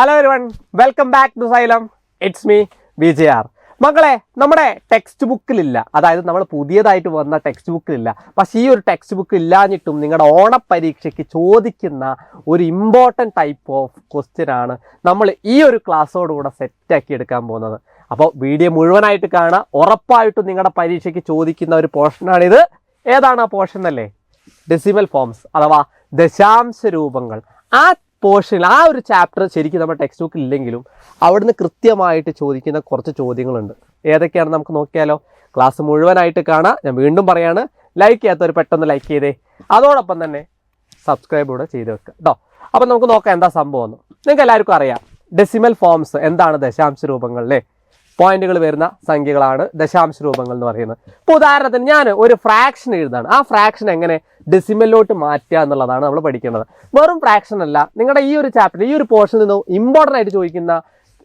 Hello everyone, welcome back to Xylem. It's me Vijayar. മക്കളെ, നമ്മുടെ text ബുക്കിലില്ല, അതായത് നമ്മൾ പുതിയതായിട്ട് വന്ന ടെക്സ്റ്റ് ബുക്കിലില്ല. പക്ഷേ ഈ ഒരു ടെക്സ്റ്റ് ബുക്ക് ഇല്ലാഞ്ഞിട്ടും നിങ്ങളുടെ ഓണപ്പരീക്ഷയ്ക്ക് ചോദിക്കുന്ന ഒരു ഇമ്പോർട്ടൻറ്റ് ടൈപ്പ് ഓഫ് ക്വസ്റ്റ്യൻ ആണ് നമ്മൾ ഈ ഒരു ക്ലാസ്സോടുകൂടെ സെറ്റാക്കി എടുക്കാൻ പോകുന്നത്. അപ്പോൾ വീഡിയോ മുഴുവനായിട്ട് കാണുക. ഉറപ്പായിട്ടും നിങ്ങളുടെ പരീക്ഷയ്ക്ക് ചോദിക്കുന്ന ഒരു പോർഷനാണിത്. ഏതാണ് ആ പോർഷൻ അല്ലേ? ഡെസിമൽ ഫോംസ് അഥവാ ദശാംശ രൂപങ്ങൾ. ആ പോർഷനിൽ ആ ഒരു ചാപ്റ്റർ ശരിക്കും നമ്മുടെ ടെക്സ്റ്റ് ബുക്കിൽ ഇല്ലെങ്കിലും അവിടുന്ന് കൃത്യമായിട്ട് ചോദിക്കുന്ന കുറച്ച് ചോദ്യങ്ങളുണ്ട്. ഏതൊക്കെയാണെന്ന് നമുക്ക് നോക്കിയാലോ? ക്ലാസ് മുഴുവനായിട്ട് കാണാം. ഞാൻ വീണ്ടും പറയാണ്, ലൈക്ക് ചെയ്യാത്തവർ പെട്ടെന്ന് ലൈക്ക് ചെയ്തേ, അതോടൊപ്പം തന്നെ സബ്സ്ക്രൈബ് കൂടെ ചെയ്ത് വെക്കുക കേട്ടോ. അപ്പം നമുക്ക് നോക്കാം എന്താ സംഭവം എന്ന്. നിങ്ങൾക്ക് എല്ലാവർക്കും അറിയാം ഡെസിമൽ ഫോംസ് എന്താണ്. ദശാംശ രൂപങ്ങളിലെ പോയിന്റുകൾ വരുന്ന സംഖ്യകളാണ് ദശാംശ രൂപങ്ങൾ എന്ന് പറയുന്നത്. ഇപ്പോൾ ഉദാഹരണത്തിന് ഞാൻ ഒരു ഫ്രാക്ഷൻ എഴുതാണ്. ആ ഫ്രാക്ഷൻ എങ്ങനെ ഡെസിമലിലോട്ട് മാറ്റുക എന്നുള്ളതാണ് നമ്മൾ പഠിക്കേണ്ടത്. വെറും ഫ്രാക്ഷൻ അല്ല, നിങ്ങളുടെ ഈ ഒരു ചാപ്റ്റർ ഈ ഒരു പോർഷനിൽ നിന്ന് ഇമ്പോർട്ടൻ്റ് ആയിട്ട് ചോദിക്കുന്ന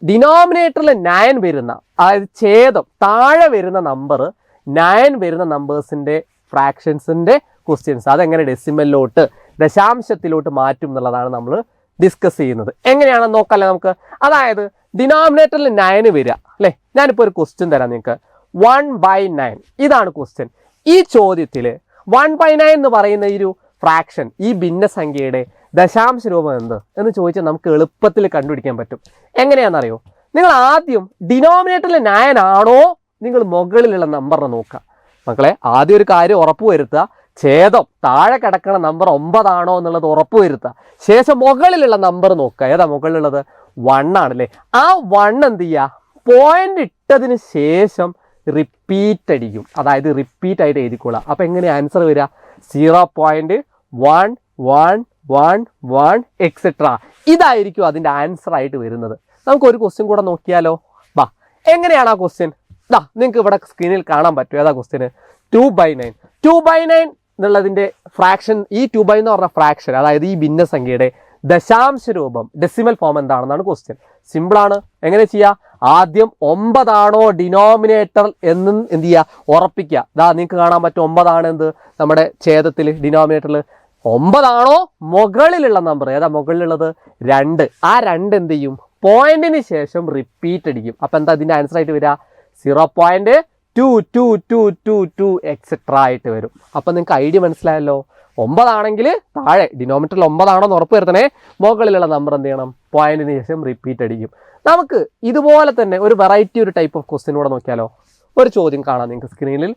ഡിനോമിനേറ്ററിൽ 9 വരുന്ന, അതായത് ഛേദം താഴെ വരുന്ന നമ്പർ 9 വരുന്ന നമ്പേഴ്സിൻ്റെ ഫ്രാക്ഷൻസിൻ്റെ ക്വസ്റ്റ്യൻസ് അതെങ്ങനെ ഡെസിമലിലോട്ട് ദശാംശത്തിലോട്ട് മാറ്റും എന്നുള്ളതാണ് നമ്മൾ ഡിസ്കസ് ചെയ്യുന്നത്. എങ്ങനെയാണെന്ന് നോക്കാമല്ലേ നമുക്ക്. അതായത് ഡിനോമിനേറ്ററിൽ 9 വരിക അല്ലേ. ഞാനിപ്പോൾ ഒരു ക്വസ്റ്റ്യൻ തരാം നിങ്ങൾക്ക്. 1/9 ഇതാണ് ക്വസ്റ്റ്യൻ. ഈ ചോദ്യത്തിൽ 1/9 എന്ന് പറയുന്ന ഈ ഒരു ഫ്രാക്ഷൻ, ഈ ഭിന്നസംഖ്യയുടെ ദശാംശ രൂപം എന്ന് ചോദിച്ചാൽ നമുക്ക് എളുപ്പത്തിൽ കണ്ടുപിടിക്കാൻ പറ്റും. എങ്ങനെയാണെന്നറിയോ? നിങ്ങൾ ആദ്യം ഡിനോമിനേറ്ററിൽ 9 ആണോ നിങ്ങൾ മുകളിലുള്ള നമ്പറിനെ നോക്കുക. മക്കളെ, ആദ്യം ഒരു കാര്യം ഉറപ്പുവരുത്തുക, ഛേദം താഴെ കിടക്കണ നമ്പർ 9 ആണോ എന്നുള്ളത് ഉറപ്പുവരുത്തുക. ശേഷം മുകളിലുള്ള നമ്പർ നോക്കുക. ഏതാ മുകളിലുള്ളത്? 1 ആണല്ലേ. ആ 1 എന്ത് ചെയ്യുക? പോയിന്റ് ഇട്ടതിന് ശേഷം റിപ്പീറ്റ് അടിക്കും. അതായത് റിപ്പീറ്റ് ആയിട്ട് എഴുതിക്കൊള്ളുക. അപ്പോൾ എങ്ങനെ ആൻസർ വരിക? 0.1111 എക്സെട്ര. ഇതായിരിക്കും അതിൻ്റെ ആൻസർ ആയിട്ട് വരുന്നത്. നമുക്കൊരു ക്വസ്റ്റ്യൻ കൂടെ നോക്കിയാലോ? വാ, എങ്ങനെയാണ് ആ ക്വസ്റ്റ്യൻ? ഇതാ നിങ്ങൾക്ക് ഇവിടെ സ്ക്രീനിൽ കാണാൻ പറ്റും. ഏതാ ക്വസ്റ്റ്യന്? 2/9. 2/9 എന്നുള്ളതിൻ്റെ ഫ്രാക്ഷൻ, ഈ 2/9 എന്ന് പറഞ്ഞ ഫ്രാക്ഷൻ, അതായത് ഈ ഭിന്നസംഖ്യയുടെ ദശാംശ രൂപം ഡെസിമൽ ഫോം എന്താണെന്നാണ് ക്വസ്റ്റ്യൻ. സിമ്പിളാണ്. എങ്ങനെ ചെയ്യുക? ആദ്യം 9 ആണോ ഡിനോമിനേറ്റർ എന്ന് എന്ത് ചെയ്യുക? ഉറപ്പിക്കുക. ഇതാ നിങ്ങൾക്ക് കാണാൻ പറ്റും 9 ആണ് എന്ത് നമ്മുടെ ഛേദത്തിൽ ഡിനോമിനേറ്ററിൽ. 9 ആണോ മുകളിലുള്ള നമ്പർ? ഏതാ മുകളിലുള്ളത്? 2. ആ 2 എന്ത് ചെയ്യും? പോയിന്റിന് ശേഷം റിപ്പീറ്റ് അടിക്കും. അപ്പം എന്താ ഇതിൻ്റെ ആൻസർ ആയിട്ട് വരിക? 0.2222 എക്സെട്ര ആയിട്ട് വരും. അപ്പം നിങ്ങൾക്ക് ഐഡിയ മനസ്സിലായല്ലോ. 9 ആണെങ്കിൽ താഴെ ഡിനോമിനേറ്ററിൽ 9 ആണോ എന്ന് ഉറപ്പ് വരുത്തണേ. മുകളിലുള്ള നമ്പർ എന്ത് ചെയ്യണം? പോയിന്റിന് ശേഷം റിപ്പീറ്റ് അടിക്കും. നമുക്ക് ഇതുപോലെ തന്നെ ഒരു വെറൈറ്റി ഒരു ടൈപ്പ് ഓഫ് ക്വസ്റ്റ്യൻ കൂടെ നോക്കിയാലോ? ഒരു ചോദ്യം കാണാം നിങ്ങൾക്ക് സ്ക്രീനിൽ.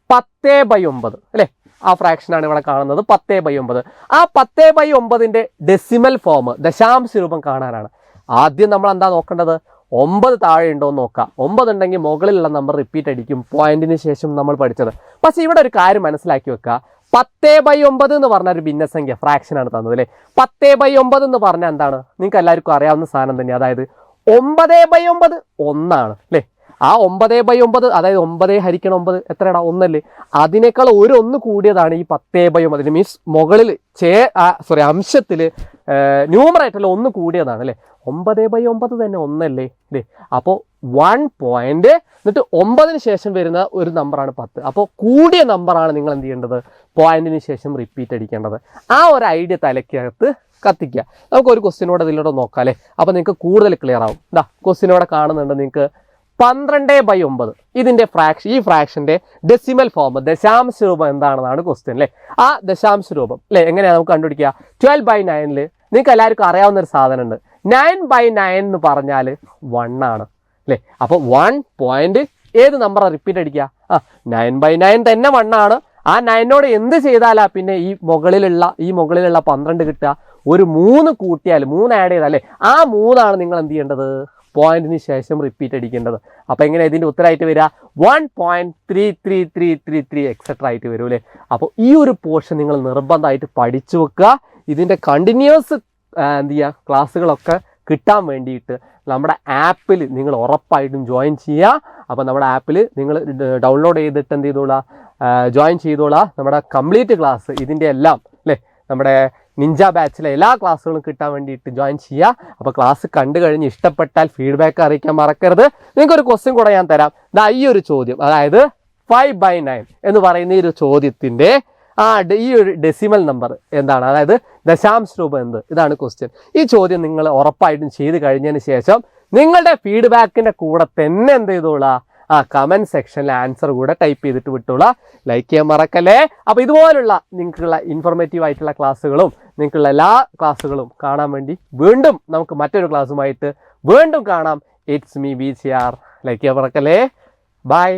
10/9 അല്ലേ? ആ ഫ്രാക്ഷനാണ് ഇവിടെ കാണുന്നത്. 10/9. ആ 10/9ൻ്റെ ഡെസിമൽ ഫോം, ദശാംശ രൂപം കാണാനാണ്. ആദ്യം നമ്മൾ എന്താ നോക്കേണ്ടത്? 9 താഴെ ഉണ്ടോ എന്ന് നോക്കാം. 9 ഉണ്ടെങ്കിൽ മുകളിലുള്ള നമ്പർ റിപ്പീറ്റ് അടിക്കും, പോയിന്റിന് ശേഷം നമ്മൾ പഠിച്ചത്. പക്ഷേ ഇവിടെ ഒരു കാര്യം മനസ്സിലാക്കി വെക്കുക. 10/9 എന്ന് പറഞ്ഞ ഒരു ഭിന്നസംഖ്യ ഫ്രാക്ഷനാണ് തന്നത് അല്ലേ. 10/9 എന്ന് പറഞ്ഞാൽ എന്താണ്? നിങ്ങൾക്ക് എല്ലാവർക്കും അറിയാവുന്ന സാധനം തന്നെ. അതായത് 9/9 1 അല്ലേ. ആ 9/9 അതായത് 9 ഹരിക്കണം 9 എത്രയാടാ? 1 അല്ലേ. അതിനേക്കാൾ ഒരു 1 കൂടിയതാണ് ഈ 10/9. മീൻസ് മുകളിൽ അംശത്തിൽ ന്യൂമറേറ്ററിൽ 1 കൂടിയതാണ് അല്ലേ. 9/9 തന്നെ 1 അല്ലേ. അപ്പോൾ 1 പോയിന്റ് എന്നിട്ട് 9ന് ശേഷം വരുന്ന ഒരു നമ്പറാണ് 10. അപ്പോൾ കൂടിയ നമ്പറാണ് നിങ്ങൾ എന്ത് ചെയ്യേണ്ടത്? പോയിന്റിന് ശേഷം റിപ്പീറ്റ് അടിക്കേണ്ടത്. ആ ഒരു ഐഡിയ തലയ്ക്കകത്ത് കത്തിക്കുക. നമുക്കൊരു ക്വസ്റ്റ്യനോടെ ഇതിലൂടെ നോക്കാം അല്ലേ. അപ്പോൾ നിങ്ങൾക്ക് കൂടുതൽ ക്ലിയർ ആവും. ഇതാ ക്വസ്റ്റ്യനോടെ കാണുന്നുണ്ട് നിങ്ങൾക്ക്. 12/9 ഇതിൻ്റെ ഈ ഫ്രാക്ഷൻ്റെ ഡെസിമൽ ഫോം, ദശാംശ രൂപം എന്താണെന്നാണ് ക്വസ്റ്റ്യൻ അല്ലേ. ആ ദശാംശ രൂപം അല്ലേ എങ്ങനെയാണ് നമുക്ക് കണ്ടുപിടിക്കുക? 12/9 നിങ്ങൾക്ക് എല്ലാവർക്കും അറിയാവുന്ന ഒരു സാധനം ഉണ്ട്. 9/9 എന്ന് പറഞ്ഞാൽ 1 ആണ് അല്ലേ. അപ്പോൾ 1 പോയിന്റ് ഏത് നമ്പറാണ് റിപ്പീറ്റ് അടിക്കുക? 9/9 തന്നെ 1 ആണ്. ആ 9നോട് എന്ത് ചെയ്താലാ പിന്നെ ഈ മുകളിലുള്ള 12 കിട്ടുക? ഒരു 3 കൂട്ടിയാൽ, 3 ആഡ് ചെയ്താൽ അല്ലേ. ആ 3 നിങ്ങൾ എന്ത് ചെയ്യേണ്ടത്? പോയിന്റിന് ശേഷം റിപ്പീറ്റ് അടിക്കേണ്ടത്. അപ്പോൾ എങ്ങനെ ഇതിൻ്റെ ഉത്തരമായിട്ട് വരിക? 1.3333 എക്സെട്ര ആയിട്ട് വരും അല്ലേ. അപ്പോൾ ഈ ഒരു പോർഷൻ നിങ്ങൾ നിർബന്ധമായിട്ട് പഠിച്ചു വെക്കുക. ഇതിൻ്റെ കണ്ടിന്യൂസ് എന്ത് ചെയ്യുക? ക്ലാസ്സുകളൊക്കെ കിട്ടാൻ വേണ്ടിയിട്ട് നമ്മുടെ ആപ്പിൽ നിങ്ങൾ ഉറപ്പായിട്ടും ജോയിൻ ചെയ്യുക. അപ്പോൾ നമ്മുടെ ആപ്പിൽ നിങ്ങൾ ഡൗൺലോഡ് ചെയ്തിട്ട് എന്ത് ചെയ്തോളാം? ജോയിൻ ചെയ്തോളാം. നമ്മുടെ കംപ്ലീറ്റ് ക്ലാസ് ഇതിൻ്റെ എല്ലാം അല്ലേ, നമ്മുടെ നിഞ്ച ബാച്ചിലെ എല്ലാ ക്ലാസ്സുകളും കിട്ടാൻ വേണ്ടിയിട്ട് ജോയിൻ ചെയ്യുക. അപ്പോൾ ക്ലാസ് കണ്ടു കഴിഞ്ഞ് ഇഷ്ടപ്പെട്ടാൽ ഫീഡ്ബാക്ക് അറിയിക്കാൻ മറക്കരുത്. നിങ്ങൾക്കൊരു ക്വസ്റ്റ്യൻ കൂടെ ഞാൻ തരാം. ഈ ഒരു ചോദ്യം, അതായത് 5/9 എന്ന് പറയുന്ന ഈ ഒരു ചോദ്യത്തിൻ്റെ ഈ ഒരു ഡെസിമൽ നമ്പർ എന്താണ്, അതായത് ദശാംശ രൂപം എന്ത്, ഇതാണ് ക്വസ്റ്റ്യൻ. ഈ ചോദ്യം നിങ്ങൾ ഉറപ്പായിട്ടും ചെയ്ത് കഴിഞ്ഞതിന് ശേഷം നിങ്ങളുടെ ഫീഡ്ബാക്കിൻ്റെ കൂടെ തന്നെ എന്ത് ചെയ്തോളാം, കമൻറ്റ് സെക്ഷനിൽ ആൻസർ കൂടെ ടൈപ്പ് ചെയ്തിട്ട് വിട്ടോളാം. ലൈക്ക് ചെയ്യാൻ മറക്കല്ലേ. അപ്പോൾ ഇതുപോലുള്ള നിങ്ങൾക്കുള്ള ഇൻഫോർമേറ്റീവ് ആയിട്ടുള്ള ക്ലാസ്സുകളും നിങ്ങൾക്കുള്ള എല്ലാ ക്ലാസ്സുകളും കാണാൻ വേണ്ടി വീണ്ടും നമുക്ക് മറ്റൊരു ക്ലാസ്സുമായിട്ട് വീണ്ടും കാണാം. It's me BCR. ലൈക്ക് ചെയ്യാൻ മറക്കല്ലേ. ബൈ.